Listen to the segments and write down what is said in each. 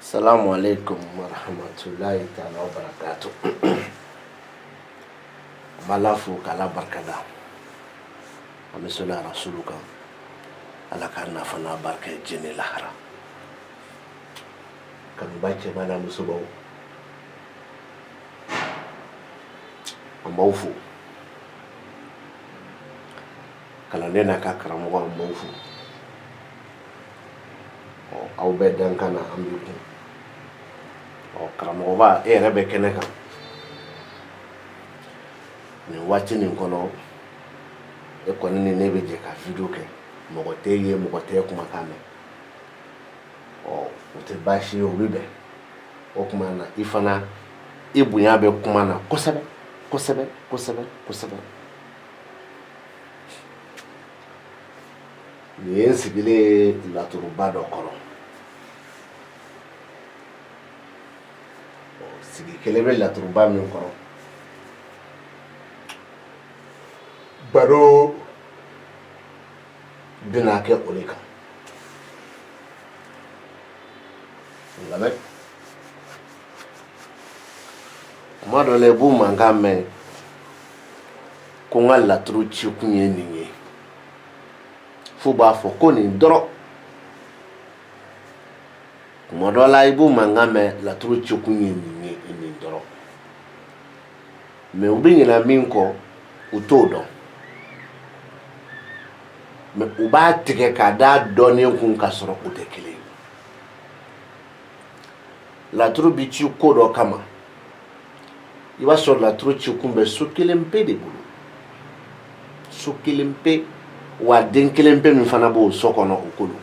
Assalamu alaikum wa rahmatullahi ta'ala wa barakatuh. Malafu kala barkada. Amisula rasuluka. Ala kana fana barka jini lahara. Kan bace mana musubau. Amaufu. Kala nena ka karamogo amaufu. Aw bɛ dan kana an b'i kun karamɔgɔba e yɛrɛ bɛ kɛnɛ kan nin waati nin kɔnɔ e kɔni ni ne bɛ jɛ ka video kɛ mɔgɔ tɛ ye mɔgɔ tɛ kumakan mɛn o tɛ baasi ye o bɛ bɛn o kuma na i fana i bonya bɛ kuma na kosɛbɛ kosɛbɛ kosɛbɛ kosɛbɛ nin ye n sigilen laturuba dɔ kɔrɔ sigi kelen bɛ laturuba min kɔrɔ baro bɛna kɛ o de kan lamɛn kuma dɔ la i b'u mankan mɛn ko n ka laturu cikun ye nin ye f'u b'a fɔ ko nin dɔrɔn kuma dɔ la i b'u mankan mɛn laturu cikun ye nin ye nin dɔrɔn mɛ u bɛ ɲinɛ min kɔ u t'o dɔn mɛ u b'a tigɛ k'a da dɔnnen kun ka sɔrɔ u tɛ kelen ye laturu bɛ ci ko dɔ kama i b'a sɔrɔ laturu cikun bɛ so kelen pe de bolo so kelen pe wa den kelen pe min fana b'o so kɔnɔ o ko don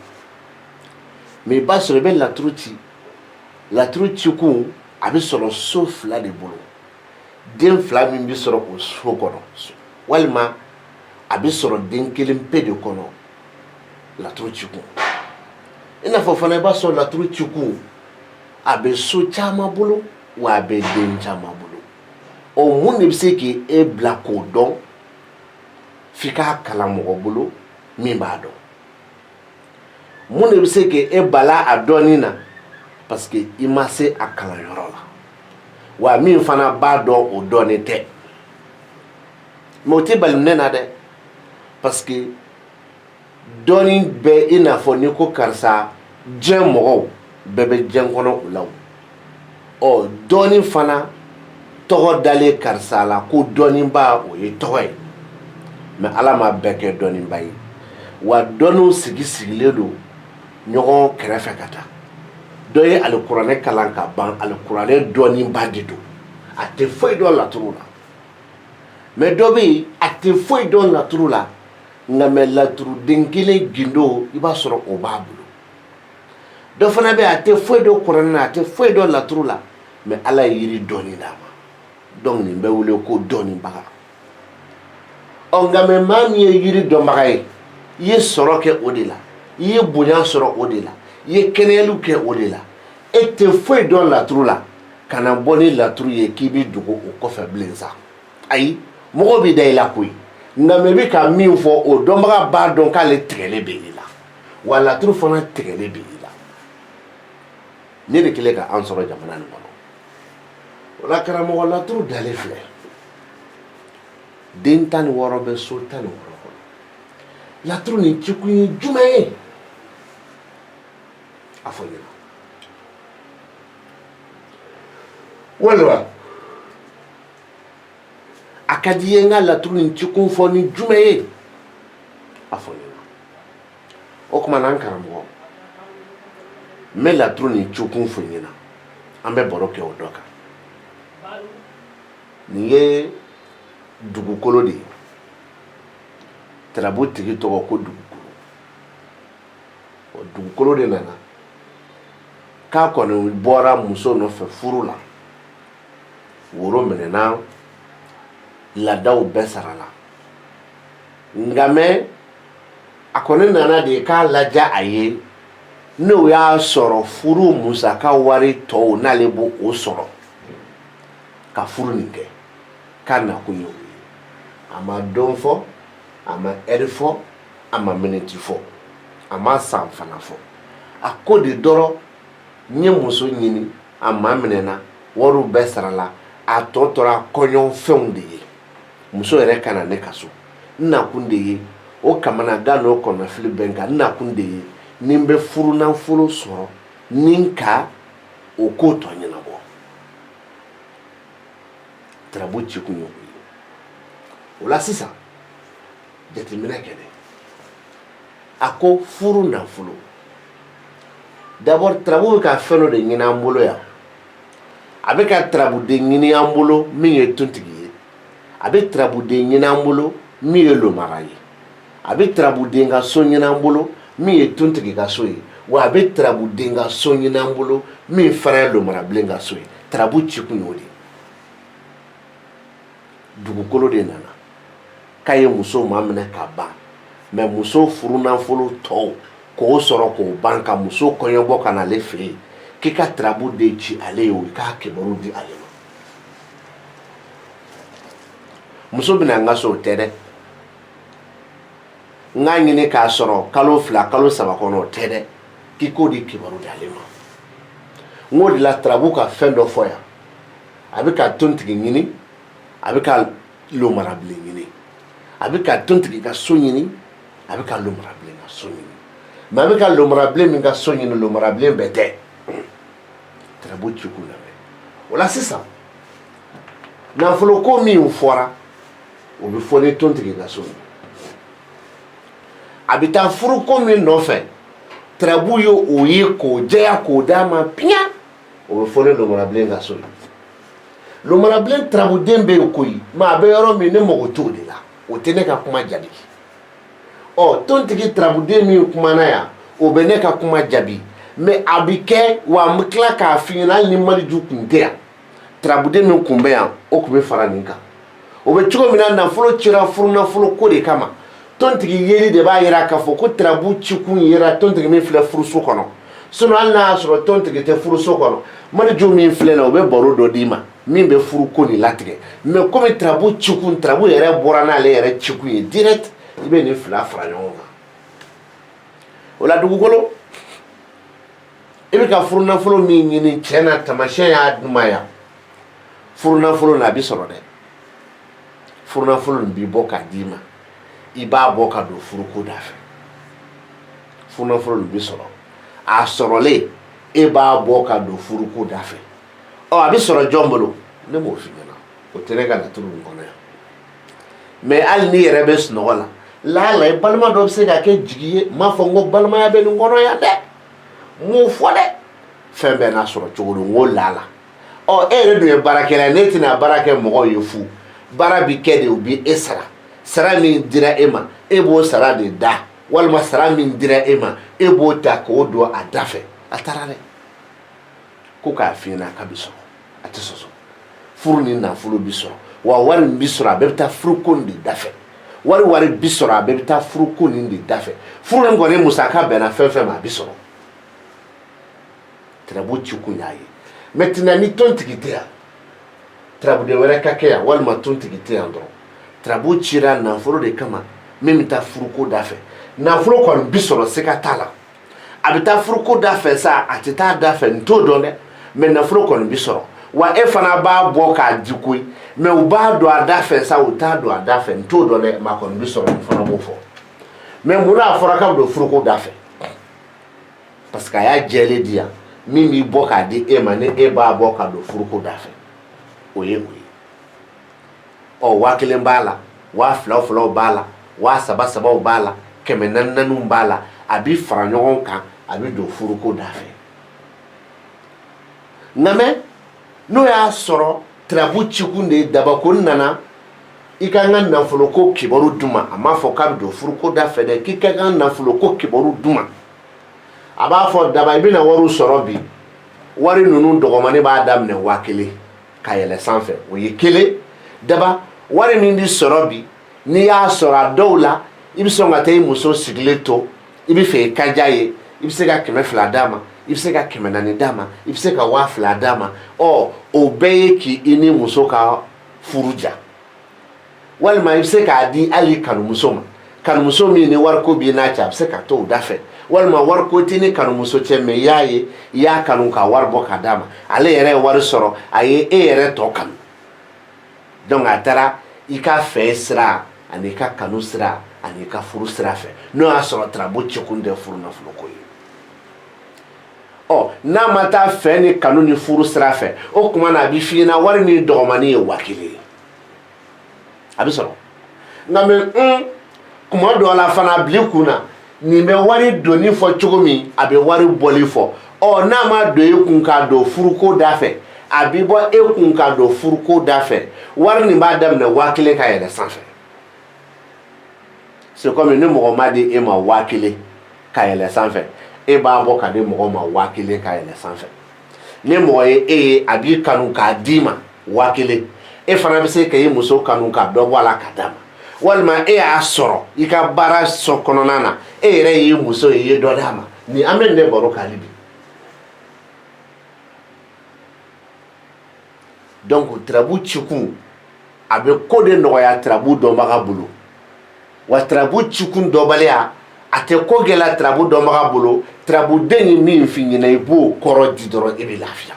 mɛ i b'a sɔrɔ i bɛ laturu cikun a bɛ sɔrɔ so fila de bolo den fila min bɛ sɔrɔ o so kɔnɔ walima a bɛ sɔrɔ den kelen pe de kɔnɔ laturu cikun i n'a fɔ fana i b'a sɔrɔ laturu cikun a bɛ so caman bolo wa a bɛ den caman bolo o mun de bɛ se k'e bila k'o dɔn f'i k'a kalan mɔgɔ bolo min b'a dɔn mun de bɛ se k'e bala a dɔnni na parce que i ma se a kalanyɔrɔ la wa min fana b'a dɔn o dɔnnen tɛ mɛ o tɛ bali ne na dɛ parce que dɔnni bɛ i n'a fɔ n'i ko karisa diɲɛ mɔgɔw bɛɛ bɛ diɲɛ kɔnɔ o la ɔ dɔnni fana tɔgɔ dalen karisa la ko dɔnniba o ye tɔgɔ ye mɛ ala ma bɛɛ kɛ dɔnniba ye wa dɔnniw sigilen don ɲɔgɔn kɛrɛfɛ ka taa dɔ ye alikuranɛ kalan ka ban alikuranɛ dɔnniba de don a tɛ foyi dɔn laturu la mɛ dɔ bɛ yen a tɛ foyi dɔn laturu la nka mɛ laturuden kelen gindo i b'a sɔrɔ o b'a bolo dɔ fana bɛ yen a tɛ foyi dɔn kuranɛ na a tɛ foyi dɔn laturu la mɛ ala ye yiri dɔnni d'a ma donc nin bɛ wele ko dɔnnibaga nka mɛ maa min ye yiri dɔnbaga ye i ye sɔrɔ kɛ o de la i ye bonya sɔrɔ o de la i ye kɛnɛyaliw kɛ o de la e tɛ foyi dɔn laturu la ka na bɔ ni laturu ye k'i bɛ dogo o kɔfɛ bilen sa ayi mɔgɔ bɛ da i la koyi nka mɛ i bɛ ka min fɔ o dɔnbaga b'a dɔn k'ale tigɛlen bɛ i la wa laturu fana tigɛlen bɛ i la ne de kɛlen ka an sɔrɔ jamana nin kɔnɔ o la karamɔgɔ laturu dalen filɛ den 16 bɛ so 16 kɔnɔ laturu nin cikun ye jumɛn ye a fɔ ɲɛna walima a ka di ye n ka laturu nin cikun fɔ ni jumɛn ye a fɔ ɲɛna o tuma na an karamɔgɔ n bɛ laturu nin cikun fɔ ɲɛna an bɛ baro kɛ o dɔ kan nin ye dugukolo de ye tarabu tigi tɔgɔ ko dugukolo o dugukolo de nana k'a kɔni bɔra muso nɔfɛ furu la woro minɛna laadaw bɛɛ sarala nka mɛ a kɔni nana de k'a lajɛ a ye n'o y'a sɔrɔ furu musaka wari tɔw n'ale b'o sɔrɔ ka furu nin kɛ k'a nakun ye o ye a ma dɔn fɔ a ma ɛri fɔ a ma miniti fɔ a ma san fana fɔ a ko de dɔrɔn nye muso ɲini a ma minɛna wariw bɛɛ sarala a tɔ tora kɔɲɔ fɛnw de ye muso yɛrɛ kana ne ka so n nakun de ye o kamanagan n'o kɔnɔfili bɛ n kan n nakun de ye ni n bɛ furunafolo sɔrɔ ni ka o ko tɔ ɲɛnabɔ Tarabu cikun y'o ye o la sisan jateminɛ kɛ dɛ a ko furu nafolo d'abord Tarabu bɛ ka fɛn dɔ de ɲini an bolo yan a bɛ ka Tarabuden ɲini an bolo min ye tontigi ye a bɛ Tarabuden ɲini an bolo min ye lomara ye a bɛ Tarabuden ka so ɲini an bolo min ye tontigi ka so ye wa a bɛ Tarabuden ka so ɲini an bolo min fana ye lomarabilen ka so ye Tarabu cikun y'o de ye dugukolo de nana k'a ye muso ma minɛ ka ban mais muso furunafolo tɔw k'o sɔrɔ k'o ban ka muso kɔɲɔbɔ ka na ale fɛ yen k'i ka Tarabu de ci ale ye o i k'a kibaru di ale ma muso bɛna n ka so o tɛ dɛ n k'a ɲini k'a sɔrɔ kalo 2 kalo 3 kɔnɔ o tɛ dɛ k'i k'o di kibaru di ale ma n k'o de la Tarabu ka fɛn dɔ fɔ yan a bɛ ka tontigi ɲini a bɛ ka lomarabilen ɲini a bɛ ka tontigi ka so ɲini a bɛ ka lomarabilen ka so ɲini mais a bɛ ka lomarabilen min ka so ɲini lomarabilen bɛɛ tɛ Tarabu cikun lamɛn o la sisan nafoloko min fɔra o bɛ fɔ ni tontigi ka so ye a bɛ taa furuko min nɔfɛ Tarabu ye o ye k'o jɛya k'o d'a ma piɲa o bɛ fɔ ni lomarabilen ka so ye lomarabilen Tarabuden bɛ yen koyi mais a bɛ yɔrɔ min ne mago t'o de la o tɛ ne ka kuma jaabi tontigi Tarabuden min kumana yan o bɛ ne ka kuma jaabi mais a bɛ kɛ wa n bɛ tila k'a f'i ɲɛna hali ni Maliju kun tɛ yan Tarabuden min kun bɛ yan o kun bɛ fara nin kan o bɛ cogo min na nafolo cira furunafolo ko de kama tontigi yeli de b'a yira k'a fɔ ko Tarabu cikun yera tontigi min filɛ furuso kɔnɔ sinon hali n'a y'a sɔrɔ tontigi tɛ furuso kɔnɔ Maliju min filɛ na o bɛ baro dɔ d'i ma min bɛ furu ko nin latigɛ mais comme Tarabu cikun Tarabu yɛrɛ bɔra n'ale yɛrɛ cikun ye direct i bɛ nin fila fara ɲɔgɔn kan o la dugukolo i bɛ ka furunafolo min ɲini cɛ na tamasiyɛn y'a duman yan furunafolo na a bɛ sɔrɔ dɛ furunafolo nin b'i bɔ k'a d'i ma i b'a bɔ ka don furuko da fɛ furunafolo nin bɛ sɔrɔ a sɔrɔlen e b'a bɔ ka don furuko da fɛ a bɛ sɔrɔ jɔn bolo ne m'o f'i ɲɛna o tɛ ne ka laturu nin kɔnɔ yan mais hali n'i yɛrɛ bɛ sunɔgɔ la la i balima dɔ bɛ se ka kɛ jigi ye n m'a fɔ n ko balimaya bɛ nin kɔnɔ yan dɛ n m'o fɔ dɛ fɛn bɛɛ n'a sɔrɔ cogo don n ko la e yɛrɛ dun ye baarakɛla ye ne tɛna baara kɛ mɔgɔw ye fu baara bi kɛ de u bi e sara sara min dira e ma e b'o sara de da walima sara min dira e ma e b'o ta k'o don a da fɛ a taara dɛ ko k'a f'i ɲɛna k'a bɛ sɔrɔ a tɛ sɔsɔ furu ni nafolo bi sɔrɔ wa wari min bi sɔrɔ a bɛɛ bɛ taa furuko nin de da fɛ wari bi sɔrɔ a bɛɛ bɛ taa furuko nin de da fɛ furu nin kɔni musaka bɛnna fɛn fɛn ma a bi sɔrɔ Tarabu cikun y'a ye maintenant ni tontigi tɛ yan Tarabuden wɛrɛ ka kɛ yan walima tontigi tɛ yan dɔrɔn Tarabu cira nafolo de kama min bɛ taa furuko da fɛ nafolo kɔni bi sɔrɔ siga t'a la a bɛ taa furuko da fɛ sa a tɛ taa da fɛ n t'o dɔn dɛ mais nafolo kɔni bi sɔrɔ wa e fana b'a bɔ k'a di koyi mais u b'a don a da fɛ sa u t'a don a da fɛ n t'o dɔn dɛ mais a kɔni bi sɔrɔ n fana b'o fɔ mais mun na a fɔra k'a bɛ don furuko da fɛ parce que a y'a jɛlen di yan min b'i bɔ k'a di e ma ni e b'a bɔ ka don furuko da fɛ o ye 1000 b'a la 2000 b'a la 3000 b'a la 400 b'a la a bɛ fara ɲɔgɔn kan a bɛ don furuko da fɛ nka n'o y'a sɔrɔ Tarabu cikun de dabako nana i ka n ka nafoloko kibaru d'u ma a m'a fɔ k'a bɛ don furuko da fɛ dɛ k'i ka n ka nafoloko kibaru d'u ma a b'a fɔ daba i bɛna wariw sɔrɔ bi wari ninnu dɔgɔmani b'a daminɛ 1000 ka yɛlɛ sanfɛ o ye 1 daba wari min bɛ sɔrɔ bi n'i y'a sɔrɔ a dɔw la i bɛ sɔn ka taa i muso sigilen to i bɛ fɛ i ka diya ye i bɛ se ka 200 d'a ma i bɛ se ka 400 d'a ma i bɛ se ka 2000 d'a ma o bɛɛ ye k'i ni muso ka furu ja walima i bɛ se k'a di hali kanumuso ma kanumuso min ni wariko b'i n'a cɛ a bɛ se ka to o da fɛ walma war ko tini kanu muso cɛ mɛ y'a kanu ka wari bɔ ka d'a ma ale yɛrɛ ye wari sɔrɔ a ye e yɛrɛ tɔ kanu donc a taara i ka fɛ sira ani ka kanu sira ani ka furu sira fɛ n'o y'a sɔrɔ Tarabo cɛkun tɛ furu nafolo ko ye n'a ma taa fɛ ni kanu ni furu sira fɛ o kuma na a bɛ f'i ɲɛna wari ni dɔgɔmani ye 1000 ye a bɛ sɔrɔ nka mɛ kuma dɔ la fana bili kunna nin bɛ wari donni fɔ cogo min a bɛ wari bɔli fɔ n'a ma don e kun k'a don furuko da fɛ a bɛ bɔ e kun k'a don furuko da fɛ wari nin b'a daminɛ 1000 ka yɛlɛ sanfɛ c'est comme ni mɔgɔ ma di e ma 1000 ka yɛlɛ sanfɛ e b'a bɔ ka di mɔgɔ ma 1000 ka yɛlɛ sanfɛ ni mɔgɔ ye e ye a b'i kanu k'a d'i ma 1000 e fana bɛ se ka i muso kanu ka dɔ bɔ a la ka d'a ma walima e y'a sɔrɔ i ka baara sɔ kɔnɔna na e yɛrɛ y'i muso ye i ye dɔ d'a ma ni an bɛ nin baro k'ale bi donc Tarabo cikun a bɛ ko de nɔgɔya Tarabo dɔnbaga bolo wa Tarabo cikun dɔnbaliya a tɛ ko gɛlɛya Tarabo dɔnbaga bolo Tarabo den ye min f'i ɲɛna i b'o kɔrɔ di dɔrɔn e bɛ lafiya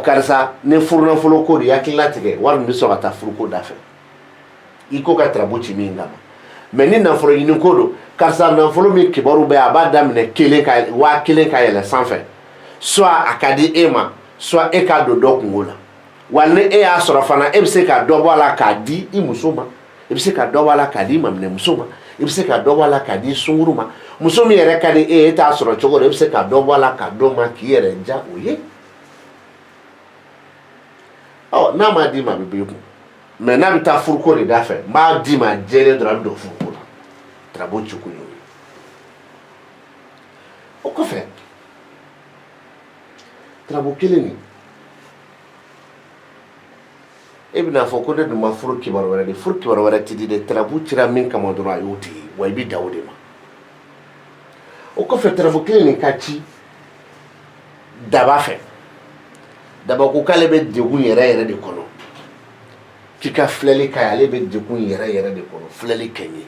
karisa ni furu nafolo ko de i hakilila tigɛ wari min bɛ sɔn ka taa furuko da fɛ i ko ka Tarabo ci min kama mɛ ni nafolo ɲini ko don karisa nafolo min kibaru bɛ a b'a daminɛ 1000 ka yɛlɛ sanfɛ soit a ka di e ma soit e k'a don dɔ kungo la wa ni e y'a sɔrɔ fana e bɛ se ka dɔ bɔ a la k'a di i muso ma i bɛ se ka dɔ bɔ a la k'a di i maminɛmuso ma i bɛ se ka dɔ bɔ a la k'a di sunkuru ma muso min yɛrɛ ka di e t'a sɔrɔ cogo dɔ i bɛ se ka dɔ bɔ a la ka dɔ ma k'i yɛrɛ ja o ye n'a ma di ma a bɛ b'i kun mɛ n'a bɛ taa furuko de da fɛ n b'a di ma jɛlen dɔrɔn a bɛ don furuko la Tarabo cikun y'o ye o kɔfɛ Tarabo kelen nin e bɛna fɔ ko ne dun ma furu kibaru wɛrɛ de furu kibaru wɛrɛ tɛ di dɛ Tarabo cira min kama dɔrɔn a y'o tigi wa i bɛ da o de ma o kɔfɛ Tarabo kelen nin ka ci daba fɛ daba ko k'ale bɛ degun yɛrɛ de kɔnɔ k'i ka filɛli ka ye ale bɛ degun yɛrɛ de kɔnɔ filɛli kɛ ye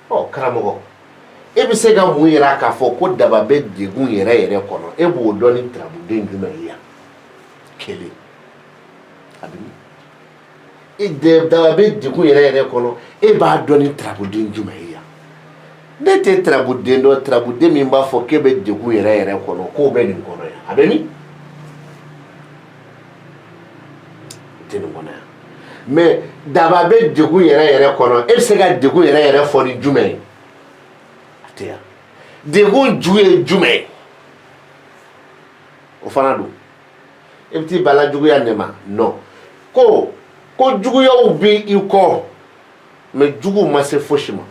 karamɔgɔ e bɛ se ka mun yira k'a fɔ ko daba bɛ degun yɛrɛ kɔnɔ e b'o dɔn ni Taraboden jumɛn ye yan kelen a bɛ daba bɛ degun yɛrɛ kɔnɔ e b'a dɔn ni Taraboden jumɛn ye yan ne tɛ Taraboden dɔn Taraboden min b'a fɔ k'e bɛ degun yɛrɛ kɔnɔ k'o bɛ nin kɔnɔ yan a bɛ min tɛ nin kɔnɔ yan mais daba bɛ degun yɛrɛ kɔnɔ e bɛ se ka degun yɛrɛ fɔ ni jumɛn ye a tɛ yan degun ju ye jumɛn ye o fana don e bɛ t'i bala juguya ne ma non ko juguyaw bɛ i kɔ mais jugu ma se fosi ma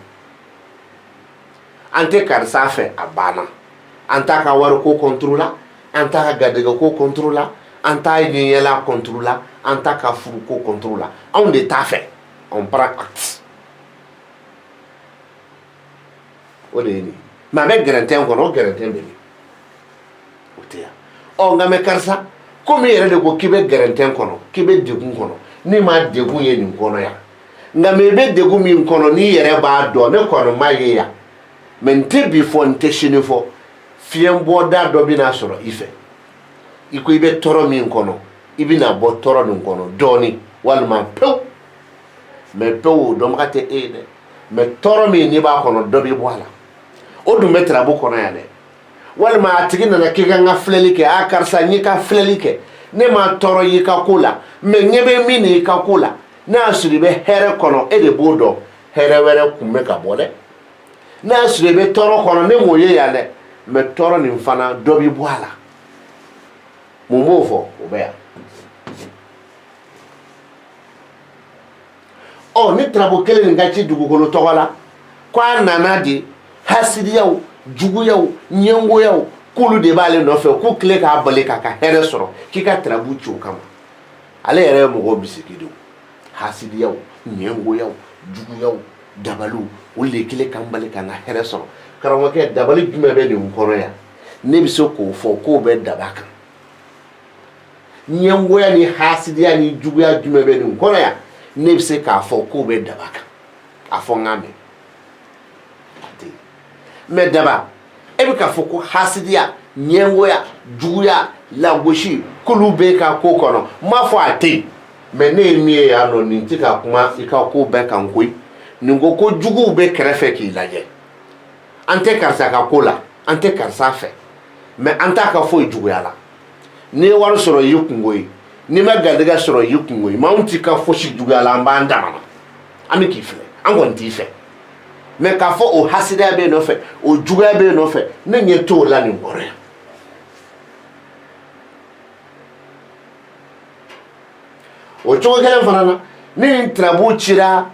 an tɛ karisa fɛ a banna an t'a ka wari ko contrôle la an t'a ka garijɛgɛ ko contrôle la an t'a ɲɛyɛla contrôle la an t'a ka furu ko contrôle la anw de t'a fɛ on prend acte o de ye nin mais a bɛ gɛrɛntɛn kɔnɔ o gɛrɛntɛn bɛ min o tɛ yan nka mɛ karisa komi i yɛrɛ de ko k'i bɛ gɛrɛntɛn kɔnɔ k'i bɛ degun kɔnɔ ni ma degun ye nin kɔnɔ yan nka mɛ i bɛ degun min kɔnɔ n'i yɛrɛ b'a dɔn ne kɔni m'a ye yan mɛ n tɛ bi fɔ n tɛ sini fɔ fiɲɛ bɔda dɔ bɛna sɔrɔ i fɛ i ko i bɛ tɔɔrɔ min kɔnɔ i bɛna bɔ tɔɔrɔ nin kɔnɔ dɔɔnin walima pewu mɛ pewu dɔnbaga tɛ e ye dɛ mɛ tɔɔrɔ min n'i b'a kɔnɔ dɔ bɛ bɔ a la o dun bɛ Tarabo kɔnɔ yan dɛ walima a tigi nana k'i ka n ka filɛli kɛ karisa n y'i ka filɛli kɛ ne ma tɔɔrɔ y'i ka ko la mɛ ɲɛ bɛ min n'i ka ko la n'a y'a sɔrɔ i bɛ hɛrɛ kɔnɔ e de b'o dɔn hɛrɛ wɛrɛ kun bɛ ka bɔ dɛ n'a y'a sɔrɔ i bɛ tɔɔrɔ kɔnɔ ne m'o ye yan dɛ mɛ tɔɔrɔ nin fana dɔ bɛ bɔ a la mun b'o fɔ o bɛ yan ni Tarabo kelen nin ka ci dugukolo tɔgɔ la ko a nana de hasidiyaw juguyaw ɲɛngoyaw k'olu de b'ale nɔfɛ k'u tile k'a bali k'a ka hɛrɛ sɔrɔ k'i ka Tarabo ci o kama ale yɛrɛ ye mɔgɔw bisigi de hasidiyaw ɲɛngoyaw juguyaw dabaliw olu de tile k'an bali k'an ka hɛrɛ sɔrɔ karamɔgɔkɛ dabali jumɛn bɛ nin kɔnɔ yan ne bɛ se k'o fɔ k'o bɛ daba kan ɲɛngoya ni hasidiya ni juguya jumɛn bɛ nin kɔnɔ yan ne bɛ se k'a fɔ k'o bɛ daba kan a fɔ n k'a mɛn mais daba e bɛ ka fɔ ko hasidiya ɲɛngoya juguya lagosi k'olu bɛ ka ko kɔnɔ m'a fɔ a tɛ yen mais ne ye min ye yan nɔ nin tɛ ka kuma i ka ko bɛɛ kan koyi nin ko ko juguw bɛ kɛrɛfɛ k'i lajɛ an tɛ karisa ka ko la an tɛ karisa fɛ mais an t'a ka foyi juguya la n'i ye wari sɔrɔ i y'i kungo ye n'i ma garijɛgɛ sɔrɔ i y'i kungo ye mais anw t'i ka fosi juguya la an b'an damana an bɛ k'i filɛ an kɔni t'i fɛ mais k'a fɔ o hasidiya bɛ yen nɔfɛ o juguya bɛ yen nɔfɛ ne ɲɛ t'o la nin kɔrɔ yan o cogo kelen fana na ni nin tirabu cira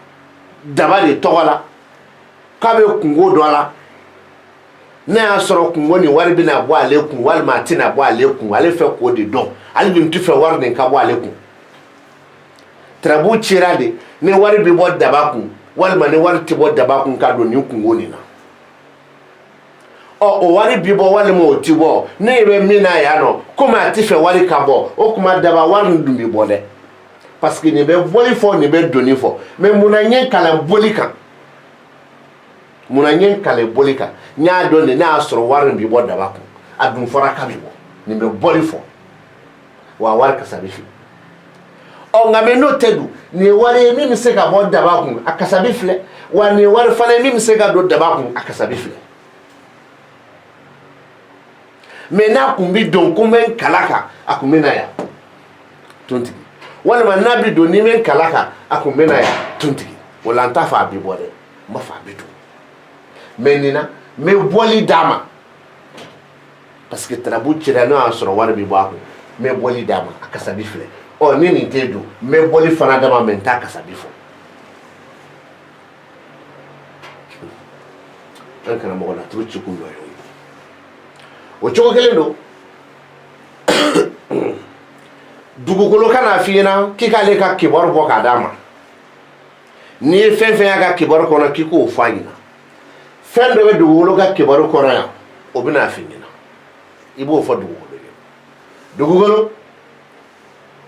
daba de tɔgɔ la k'a bɛ kungo dɔ la ne y'a sɔrɔ kungo nin wari bɛna bɔ ale kun walima a tɛna bɔ ale kun ale fɛ k'o de dɔn ale dun tɛ fɛ wari nin ka bɔ ale kun tirabu cira de ni wari bɛ bɔ daba kun walima ni wari tɛ bɔ daba kun ka don nin kungo nin na o wari bɛ bɔ walima o tɛ bɔ ne bɛ min na yan nɔ komi a tɛ fɛ wari ka bɔ o kuma daba wari nin dun bɛ bɔ dɛ parce que nin bɛ bɔli fɔ nin bɛ donni fɔ mais munna n ye kalan bɔli kan munna n ye kalan bɔli kan n y'a dɔn de ne y'a sɔrɔ wari nin bɛ bɔ daba kun a dun fɔra k'a bɛ bɔ nin bɛ bɔli fɔ wa wari kasa bɛ filɛ nka mɛ n'o tɛ dun nin ye wari ye min bɛ se ka bɔ daba kun a kasa bɛ filɛ wa nin ye wari fana ye min bɛ se ka don daba kun a kasa bɛ filɛ mais n'a kun bɛ don ko n bɛ n kala kan a kun bɛ na yan tontigi walima n'a bɛ don ni n bɛ n kala kan a kun bɛ na yan tontigi o la n t'a fɔ a bɛ bɔ dɛ n b'a fɔ a bɛ don mais nin na n bɛ bɔli d'a ma parce que tarabu cira n'o y'a sɔrɔ wari bɛ bɔ a kun n bɛ bɔli d'a ma a kasa bɛ filɛ ni nin tɛ don n bɛ bɔli fana d'a ma mais n t'a kasa bɛ fɔ an kana mɔgɔ laturu ci kun dɔ ye o cogo kelen don dugukolo kana f'i ɲɛna k'i k'ale ka kibaru bɔ k'a d'a ma n'i ye fɛn fɛn y'a ka kibaru kɔnɔ k'i k'o f'a ɲɛna fɛn dɔ bɛ dugukolo ka kibaru kɔnɔ yan o bɛ n'a f'i ɲɛna i b'o fɔ dugukolo ye dugukolo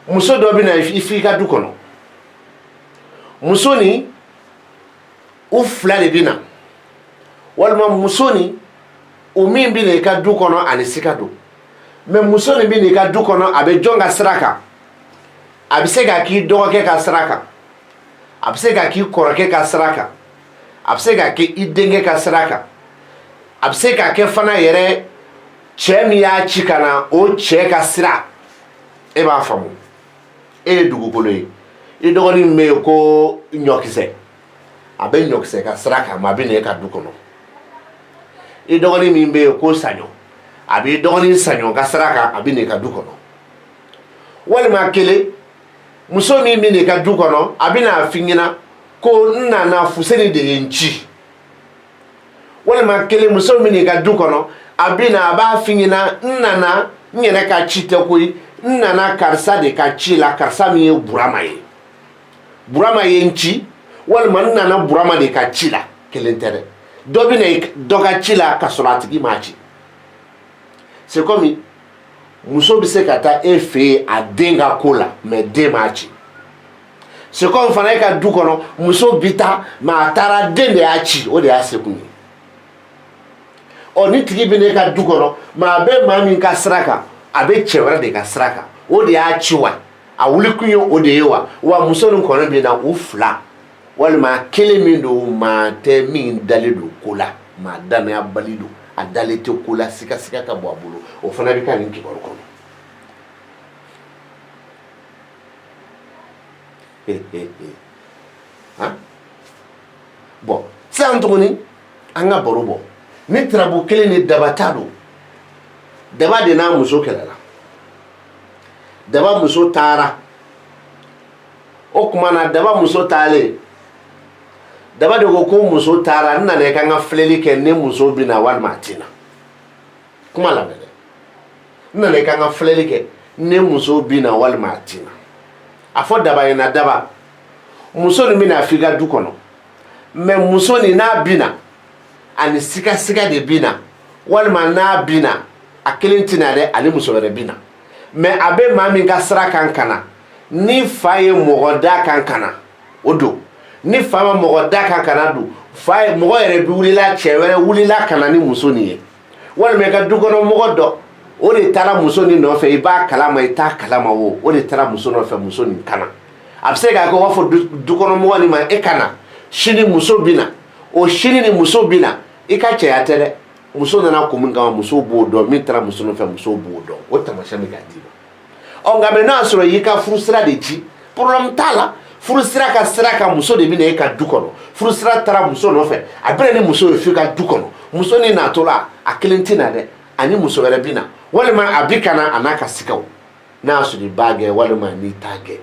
muso dɔ bɛ na i f'i ka du kɔnɔ muso ni u fila de bɛ na walima muso ni o min bɛ na i ka du kɔnɔ ani sika don mais muso nin bɛ na i ka du kɔnɔ a bɛ jɔn ka sira kan a bɛ se ka k'i dɔgɔkɛ ka sira kan a bɛ se ka k'i kɔrɔkɛ ka sira kan a bɛ se ka kɛ i denkɛ ka sira kan a bɛ se ka kɛ fana yɛrɛ cɛ min y'a ci ka na o cɛ ka sira e b'a faamu e ye dugukolo ye i dɔgɔnin min bɛ yen ko ɲɔkisɛ a bɛ ɲɔkisɛ ka sira kan mais a bɛ na e ka du kɔnɔ i dɔgɔnin min bɛ yen ko saɲɔ a b'i dɔgɔnin saɲɔ ka sira kan a bɛ na e ka du kɔnɔ walima kelen muso min bɛ na e ka du kɔnɔ a bɛ n'a f'i ɲɛna ko n nana Fuseni de ye n ci walima kelen muso min bɛ na e ka du kɔnɔ a bɛ na a b'a f'i ɲɛna n nana n yɛrɛ ka ci tɛ koyi n nana karisa de ka ci la karisa min ye Burama ye Burama ye n ci walima n nana Burama de ka ci la kelen tɛ dɛ dɔ bɛ na dɔ ka ci la ka sɔrɔ a tigi m'a ci c'est comme muso bɛ se ka taa e fɛ yen a den ka ko la mais den m'a ci c'est comme fana e ka du kɔnɔ muso bɛ taa mais a taara den de y'a ci o de y'a sekun ye ni tigi bɛ n'e ka du kɔnɔ mais a bɛ maa min ka sira kan a bɛ cɛ wɛrɛ de ka sira kan o de y'a ci wa a wulikun ye o de ye wa muso nin kɔnɔ bɛ na u fila walima kelen min don maa tɛ min dalen don ko la maa danaya bali don a dalen tɛ ko la sikasika ka bɔ a bolo o fana bɛ ka nin kibaru kɔnɔ bon sisan tuguni an ka baro bɔ ni tirabu kelen ni daba ta don daba de n'a muso kɛlɛla daba muso taara o kuma na daba muso taalen daba de ko muso taara n nana i ka n ka filɛli kɛ ne muso bɛ na walima a tɛ na kuma lamɛn dɛ n nana i ka n ka filɛli kɛ ne muso bɛ na walima a tɛ na a fɔ daba ɲɛna daba muso nin bɛ na f'i ka du kɔnɔ mais muso nin n'a bɛ na ani sikasika de bɛ na walima n'a bɛ na a kelen tɛ na dɛ ani muso wɛrɛ bɛ na mais a bɛ maa min ka sira kan ka na ni fa ye mɔgɔ da kan ka na o don ni fa ma mɔgɔ da kan ka na don fa ye mɔgɔ yɛrɛ bi wulila cɛ wɛrɛ wulila ka na ni muso nin ye walima i ka dukɔnɔ mɔgɔ dɔ o de taara muso nin nɔfɛ i b'a kalama i t'a kalama o de taara muso nɔfɛ muso nin kana a bɛ se k'a kɛ o b'a fɔ dukɔnɔ mɔgɔ nin ma e kana sini muso bɛ na o sini ni muso bɛ na i ka cɛya tɛ dɛ muso nana kun min kama muso b'o dɔn min taara muso nɔfɛ muso b'o dɔn o tamasiyɛn bɛ ka d'i ma nka mɛ n'a sɔrɔ i y'i ka furusira de ci problème t'a la furusira ka sira kan muso de bɛ na e ka du kɔnɔ furusira taara muso nɔfɛ a bɛ na ni muso ye f'i ka du kɔnɔ muso ni natɔ la a kelen tɛ na dɛ ani muso wɛrɛ bɛ na walima a bɛ ka na a n'a ka sigaw n'a y'a sɔrɔ i b'a gɛ walima n'i t'a gɛ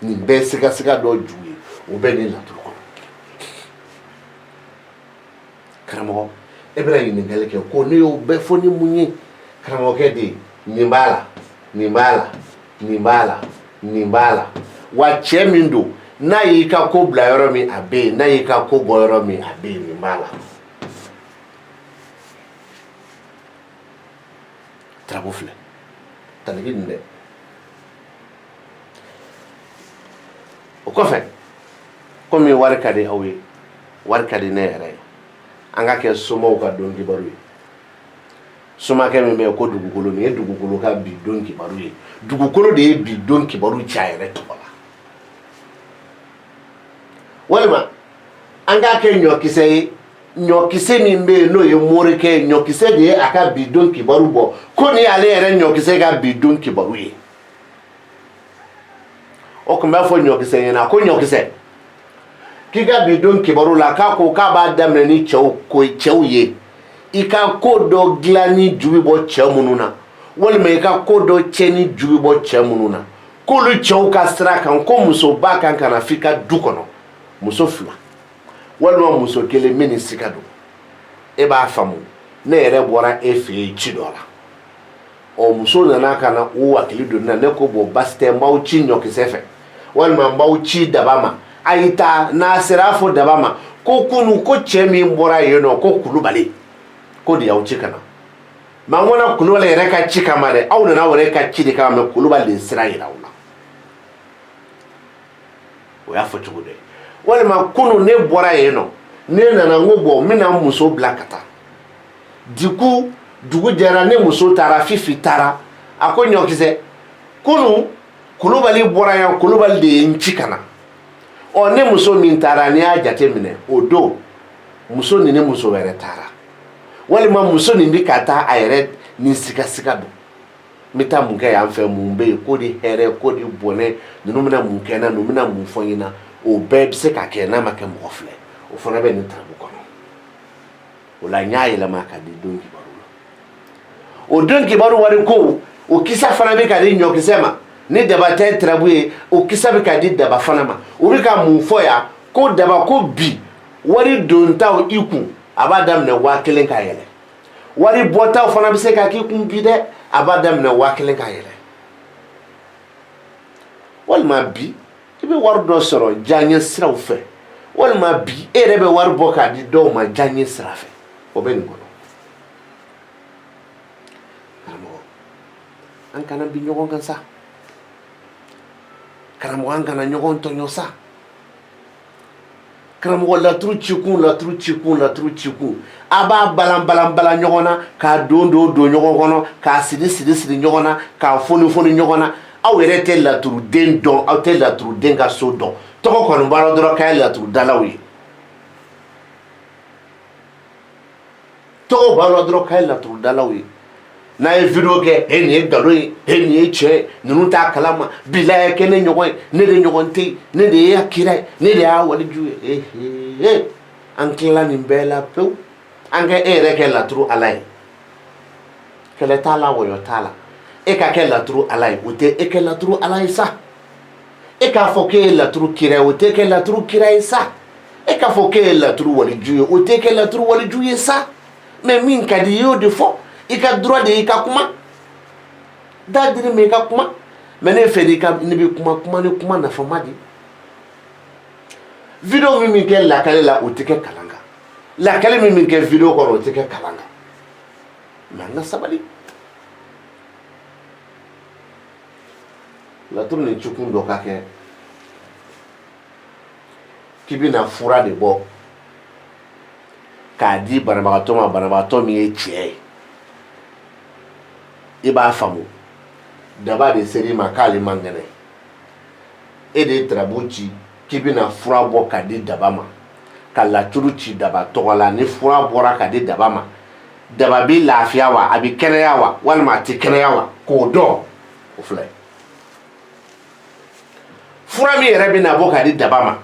nin bɛɛ sigasiga dɔ ju ye o bɛ ne laturu kɔnɔ karamɔgɔ e bɛna ɲininkali kɛ ko ne y'o bɛɛ fɔ ni mun ye karamɔgɔkɛ de nin b'a la nin b'a la nin b'a la nin b'a la wa cɛ min don n'a y'i ka ko bila yɔrɔ min a bɛ yen n'a y'i ka ko bɔ yɔrɔ min a bɛ yen nin b'a la tarabu filɛ tanigi nin dɛ o kɔfɛ komi wari ka di aw ye wari ka di ne yɛrɛ ye an ka kɛ somaw ka dɔn kibaru ye somakɛ min bɛ yen ko dugukolo nin ye dugukolo ka bi dɔn kibaru ye dugukolo de ye bi dɔn kibaru cɛ a yɛrɛ tɔgɔ la walima an k'a kɛ ɲɔkisɛ ye ɲɔkisɛ min bɛ yen n'o ye morikɛ ye ɲɔkisɛ de ye a ka bi dɔn kibaru bɔ ko ni ale yɛrɛ ɲɔkisɛ ka bi dɔn kibaru ye o tun b'a fɔ ɲɔkisɛ ɲɛna ko ɲɔkisɛ k'i ka bi dɔn kibaru la k'a ko k'a b'a daminɛ ni cɛw ye i ka ko dɔ dilan ni ju bɛ bɔ cɛ minnu na walima i ka ko dɔ cɛ ni ju bɛ bɔ cɛ minnu na k'olu cɛw ka sira kan ko muso ba kan ka na f'i ka du kɔnɔ muso fila walima muso kelen min ni siga don e b'a faamu ne yɛrɛ bɔra e fɛ yen ci dɔ la ɔ muso nana ka na o hakili don na ne ko bɔ basi tɛ n b'aw ci ɲɔkisɛ fɛ walima n b'aw ci daba ma a y'i ta n'a sera fɔ daba ma ko kunu ko cɛ min bɔra yen nɔ ko kulubali ko de y'aw ci ka na mɛ an kɔnna kulubali yɛrɛ ka ci kama dɛ aw nana yɛrɛ ka ci de kama mɛ kulubali de sira yira aw la o y'a fɔ cogo dɛ walima kunu ne bɔra yen nɔ ne nana n ko bɔn n bɛna muso bila ka taa dugu jɛra ne muso taara fifi taara a ko ɲɔkisɛ kunu kulubali bɔra yan kulubali de ye n ci ka na ɔ ne muso min taara n'i y'a jate minɛ o don muso ni ne muso wɛrɛ taara walima muso nin bɛ ka taa a yɛrɛ ni sigasiga don n bɛ taa mun kɛ yan fɛ mun bɛ yen ko de hɛrɛ ko de bɔnɛ ninnu bɛna mun kɛ n na ninnu bɛna mun fɔ n ɲɛna o bɛɛ bɛ se ka kɛ n'a ma kɛ mɔgɔ filɛ o fana bɛ nin tarabu kɔnɔ o la n y'a yɛlɛma ka di don kibaru la o don kibaru wari ko o kisa fana bɛ ka di ɲɔkisɛ ma ni daba tɛ tarabu ye o kisa bɛ ka di daba fana ma o bɛ ka mun fɔ yan ko daba ko bi wari dontaw i kun a b'a daminɛ 1000 ka yɛlɛ wari bɔtaw fana bɛ se ka k'i kun bi dɛ a b'a daminɛ 1000 ka yɛlɛ walima bi i bɛ wari dɔ sɔrɔ diyaɲɛ siraw fɛ walima bi e yɛrɛ bɛ wari bɔ k'a di dɔw ma diyaɲɛ sira fɛ o bɛ nin kɔnɔ karamɔgɔ an kana bi ɲɔgɔn kan sa karamɔgɔ an kana ɲɔgɔn tɔɲɔ sa karamɔgɔ laturu cikun a b'a balan ɲɔgɔn na k'a don ɲɔgɔn kɔnɔ k'a siri ɲɔgɔn na k'a foni ɲɔgɔn na aw yɛrɛ tɛ laturuden dɔn aw tɛ laturuden ka so dɔn tɔgɔ kɔni b'a la dɔrɔn k'a ye laturudalaw ye tɔgɔ b'a la dɔrɔn k'a ye laturudalaw ye n'a ye video kɛ e nin ye nkalon ye e nin ye tiɲɛ ye ninnu t'a kalama bilaya kɛ ne ɲɔgɔn ye ne de ɲɔgɔn tɛ yen ne de ye kira ye ne de y'a waliju ye an tilala nin bɛɛ la pewu an kɛ e yɛrɛ kɛ laturu ala ye kɛlɛ t'a la wɔyɔ t'a la e ka kɛ laturu ala ye o tɛ e kɛ laturu ala ye sa e k'a fɔ k'e ye laturu kira ye o tɛ kɛ laturu kira ye sa e k'a fɔ k'e ye laturu waliju ye o tɛ kɛ laturu waliju ye sa mɛ min ka di i y'o de fɔ i ka droit de i ka kuma da diri ma i ka kuma mɛ ne fɛ ne bɛ kuma ni kuma nafama di video min kɛ lakale la o tɛ kɛ kalan kan lakale min kɛ video kɔnɔ o tɛ kɛ kalan kan mɛ an ka sabali laturu ni cikun dɔ ka kɛ k'i bɛna fura de bɔ k'a di banabagatɔ ma banabagatɔ min ye tiɲɛ ye i b'a faamu daba de ser'i ma k'ale man kɛnɛ e de ye tarabu ci k'i bɛna fura bɔ k'a di daba ma ka laturu ci daba tɔgɔ la ni fura bɔra k'a di daba ma daba bɛ lafiya wa a bɛ kɛnɛya wa walima a tɛ kɛnɛya wa k'o dɔn o filɛ fura min yɛrɛ bɛna bɔ k'a di daba ma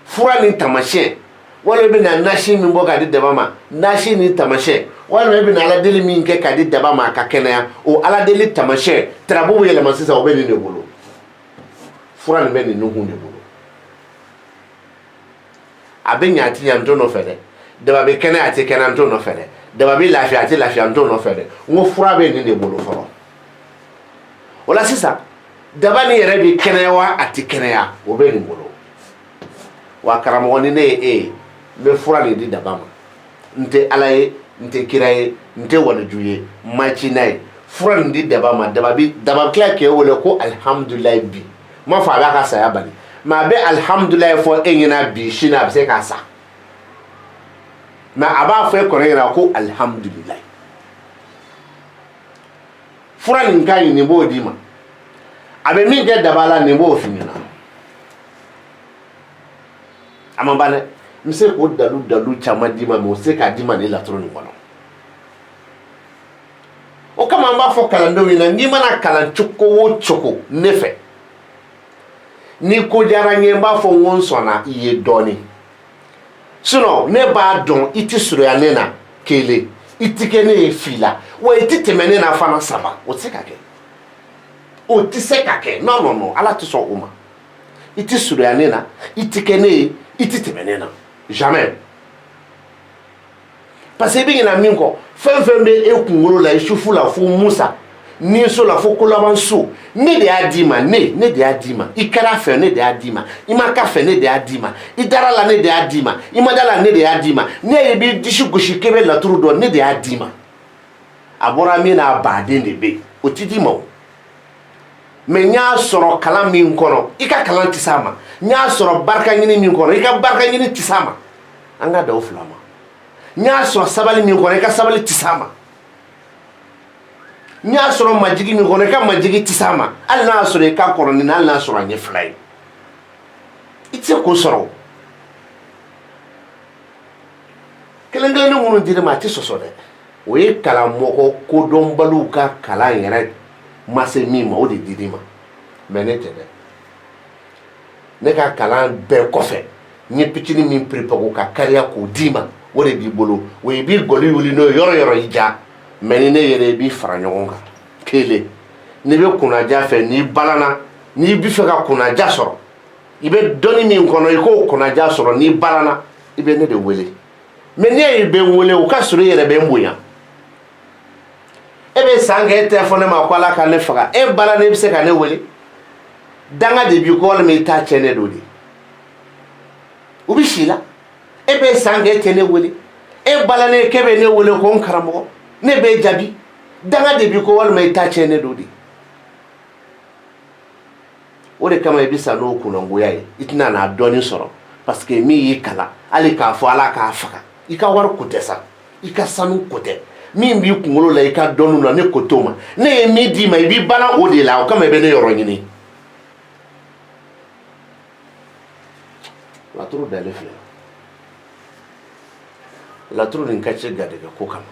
fura ni tamasiyɛn walima i bɛna nasi min bɔ k'a di daba ma nasi ni tamasiyɛn walima i bɛna aladeli min kɛ k'a di daba ma a ka kɛnɛya o aladeli tamasiyɛn tarabu bɛ yɛlɛma sisan o bɛ nin de bolo fura nin bɛ nin nuhun de bolo a bɛ ɲɛ a tɛ ɲɛ n t'o nɔfɛ dɛ daba bɛ kɛnɛya a tɛ kɛnɛya n t'o nɔfɛ dɛ daba bɛ lafiya a tɛ lafiya n t'o nɔfɛ dɛ n ko fura bɛ nin de bolo fɔlɔ o la sisan daba nin yɛrɛ bɛ kɛnɛya wa a tɛ kɛnɛya o bɛ nin bolo wa karamɔgɔ ni ne ye e ye n bɛ fura nin di daba ma n tɛ ala ye n tɛ kira ye n tɛ waliju ye n ma ci n'a ye fura nin di daba ma daba bɛ tila k'e wele ko alihamudulilayi bi n m'a fɔ a b'a ka saya bali mɛ a bɛ alihamudulilayi fɔ e ɲɛna bi sini a bɛ se k'a sa mɛ a b'a fɔ e kɔrɔ ɲɛna ko alihamudulilayi fura nin ka ɲi nin b'o d'i ma a bɛ min kɛ daba la nin b'o f'i ɲɛna a ma ban dɛ n bɛ se k'o dalu caman d'i ma mɛ o se k'a d'i ma nin laturu nin kɔnɔ o kama an b'a fɔ kalandenw ɲɛna n'i mana kalan cogo o cogo ne fɛ ni ko diyara n ye n b'a fɔ n ko n sɔnna i ye dɔɔnin sinon ne b'a dɔn i tɛ surunya ne na kelen i tɛ kɛ ne ye fila wa i tɛ tɛmɛ ne na fana saba o tɛ se ka kɛ o tɛ se ka kɛ non non non ala tɛ sɔn o ma i tɛ surunya ne na i tɛ kɛ ne ye i tɛ tɛmɛ ne na jamais parce que i bɛ ɲinɛ min kɔ fɛn fɛn bɛ e kunkolo la i sufu la fo musa ni so la fo ko laban so ne de y'a d'i ma ne de y'a d'i ma i kɛra fɛ ne de y'a d'i ma i ma k'a fɛ ne de y'a d'i ma i dara la ne de y'a d'i ma i ma da la ne de y'a d'i ma ne ye b'i disi gosi k'e bɛ laturu dɔn ne de y'a d'i ma a bɔra min na baden de bɛ yen o tɛ d'i ma o mɛ n y'a sɔrɔ kalan min kɔnɔ i ka kalan tɛ s'a ma n y'a sɔrɔ barika ɲini min kɔnɔ i ka barika ɲini tɛ s'a ma an ka da o fila ma n y'a sɔrɔ sabali min kɔnɔ i ka sabali tɛ s'a ma n y'a sɔrɔ majigi min kɔnɔ i ka majigi tɛ s'a ma hali n'a y'a sɔrɔ i ka kɔrɔ nin na hali n'a y'a sɔrɔ a ɲɛ fila ye i tɛ se k'o sɔrɔ o kelen kelennin minnu dir'i ma a tɛ sɔsɔ dɛ o ye kalanmɔgɔ kodɔnbaliw ka kalan yɛrɛ ma se min ma o de dir'i ma mɛ ne tɛ dɛ ne ka kalan bɛɛ kɔfɛ n ye pitinin min piripago ka kariya k'o d'i ma o de b'i bolo o ye i b'i gɔli wuli n'o ye yɔrɔ yɔrɔ i ja mɛ ni ne yɛrɛ i b'i fara ɲɔgɔn kan kelen n'i bɛ kunnaja fɛ n'i balana n'i b'i fɛ ka kunnaja sɔrɔ i bɛ dɔnni min kɔnɔ i k'o kunnaja sɔrɔ n'i balana i bɛ ne de wele mɛ ne yɛrɛ bɛ n wele o ka sɔrɔ i yɛrɛ bɛ n bonya e bɛ san kɛ e tɛ fɔ ne ma ko ala ka ne faga e balana i bɛ se ka ne wele danga de b'i ko walima i t'a cɛ ne do de u bɛ si la e bɛ san kɛ e tɛ ne wele e balana k'e bɛ ne wele ko n karamɔgɔ ne bɛ jaabi danga de b'i ko walima i t'a cɛ ne do de o de kama i bɛ sa n'o kunnangoya ye i tɛna n'a dɔɔnin sɔrɔ parce que min y'i kalan hali k'a fɔ ala k'a faga i ka wari ko tɛ sa i ka sanu ko tɛ min b'i kunkolo la i ka dɔnniw na ne ko t'o ma ne ye min d'i ma i b'i bala o de la o kama i bɛ ne yɔrɔ ɲini laturu dalen filɛ laturu nin ka ci garijɛgɛ ko kama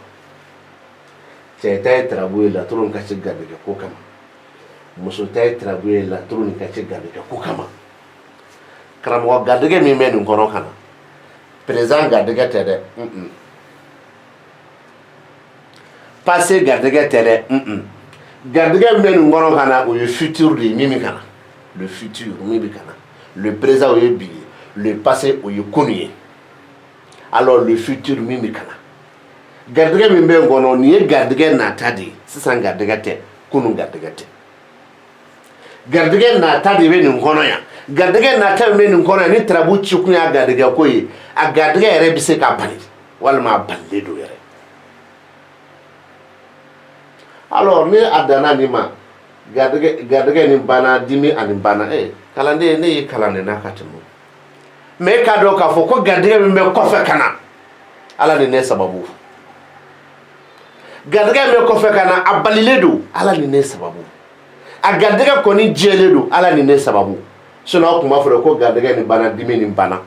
cɛ ta ye tarabu ye laturu nin ka ci garijɛgɛ ko kama muso ta ye tarabu ye laturu nin ka ci garijɛgɛ ko kama karamɔgɔ garijɛgɛ min bɛ nin kɔnɔ ka na président garijɛgɛ tɛ dɛ passé garijɛgɛ tɛ dɛ garijɛgɛ min bɛ nin kɔnɔ ka na o ye futur de ye min bɛ ka na le futur min bɛ ka na le présent o ye bi ye le passé o ye kunu ye alors le futur min bɛ ka na garijɛgɛ min bɛ nin kɔnɔ nin ye garijɛgɛ nata de ye sisan garijɛgɛ tɛ kunu garijɛgɛ tɛ garijɛgɛ nata de bɛ nin kɔnɔ yan garijɛgɛ nata min bɛ nin kɔnɔ yan ni tarabu ci kun y'a garijɛgɛ ko ye a garijɛgɛ yɛrɛ bɛ se ka bali walima a balilen don yɛrɛ alors ni a danna nin ma garijɛgɛ nin banna dimi ani banna kalanden ne ye kalan de n'a ka tɛmɛ mais e k'a dɔn k'a fɔ ko garijɛgɛ min bɛ kɔfɛ ka na ala ni ne sababu garijɛgɛ min kɔfɛ ka na a balilen don ala ni ne sababu a garijɛgɛ kɔni jɛlen don ala ni ne sababu sinon aw tun b'a fɔ ko garijɛgɛ ni bana dimi ni bana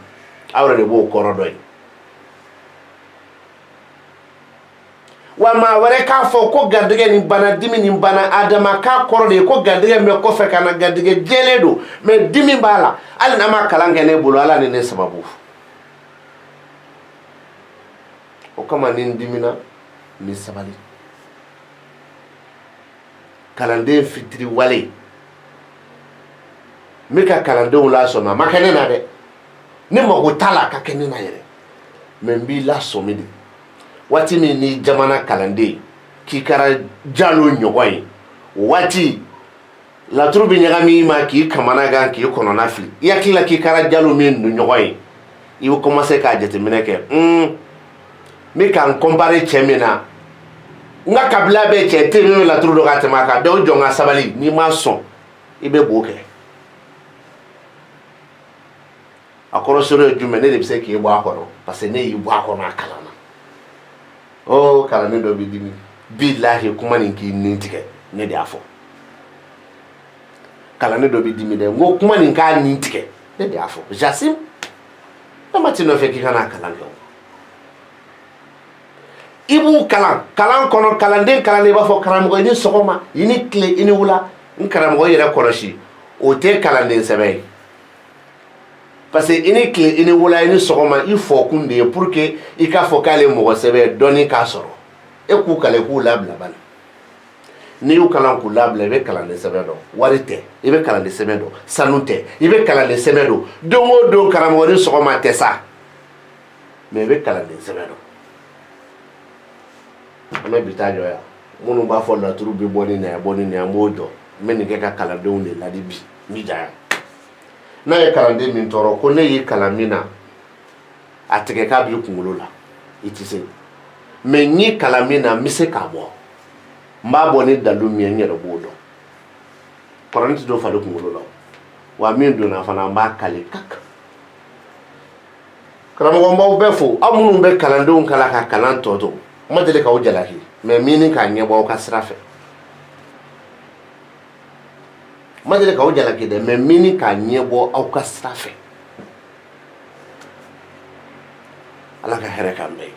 aw yɛrɛ de b'o kɔrɔ dɔn wa maa wɛrɛ k'a fɔ ko garijɛgɛ ni bana dimi ni bana adama k'a kɔrɔ de ye ko garijɛgɛ min kɔfɛ ka na garijɛgɛ jɛlen don mais dimi b'a la hali n'a ma kalan kɛ ne bolo ala ni ne sababu o kama ni n dimina ni sabali kalanden fitiri wale n bɛ ka kalandenw lasɔmi a ma kɛ ne na dɛ ne mago t'a la a ka kɛ ne na yɛrɛ mais n b'i lasɔmi de waati min ni jamana kalanden k'i kɛra jalo ɲɔgɔn ye waati laturu bɛ ɲagami i ma k'i kamana gan k'i kɔnɔna fili i hakili la k'i kɛra jalo min ɲɔgɔn ye i bɛ commencer k'a jateminɛ kɛ n bɛ ka n comparer cɛ min na n ka kabila bɛɛ cɛ tɛ min bɛ laturu dɔn ka tɛmɛ a kan dɔw jɔ n ka sabali n'i ma sɔn i bɛ b'o kɛ a kɔrɔ sɔrɔ ye jumɛn ne de bɛ se k'i bɔ a kɔnɔ parce que ne y'i bɔ a kɔnɔ a kalan na o kalanin dɔ b'i dimi bilahi kuma nin k'i nin tigɛ ne de y'a fɔ kalanin dɔ b'i dimi dɛ n ko kuma nin k'a nin tigɛ ne de y'a fɔ j'assume ne ma t'i nɔfɛ k'i kana kalan kɛ o i b'u kalan kɔnɔ kalanden kalannen i b'a fɔ karamɔgɔ i ni sɔgɔma i ni tile i ni wula n karamɔgɔ yɛrɛ kɔlɔsi o tɛ kalanden sɛbɛn ye parce que i ni tile i ni wula i ni sɔgɔma i fɔkun de ye pour que i k'a fɔ k'ale mɔgɔ sɛbɛn dɔnni k'a sɔrɔ e k'u kalan k'u labila bani n'i y'u kalan k'u labila i bɛ kalanden sɛbɛn dɔn wari tɛ i bɛ kalanden sɛbɛn dɔn sanu tɛ i bɛ kalanden sɛbɛn dɔn don o don karamɔgɔ ni sɔgɔma tɛ sa mais i bɛ kalanden sɛbɛn dɔn an bɛ bi taa jɔ yan minnu b'a fɔ laturu bɛ bɔ ni nin ye bɔ ni nin ye an b'o jɔ n bɛ nin kɛ ka kalandenw de ladi bi n bɛ ja yan n'a ye kalanden min tɔɔrɔ ko ne y'i kalan min na a tigɛ k'a b'i kunkolo la i tɛ se mais n y'i kalan min na n bɛ se k'a bɔ n b'a bɔ ni dalu min ye n yɛrɛ b'o dɔn kɔrɔnin tɛ dɔ falen kunkolo la wa min donna fana an b'a kale kaka karamɔgɔ n b'aw bɛɛ fo aw minnu bɛ kalandenw kalan ka kalan tɔ to n ma deli k'aw jalaki mais min ni k'a ɲɛbɔ aw ka sira fɛ n ma deli k'aw jalaki dɛ mais min ni k'a ɲɛbɔ aw ka sira fɛ ala ka hɛrɛ k'an bɛɛ ye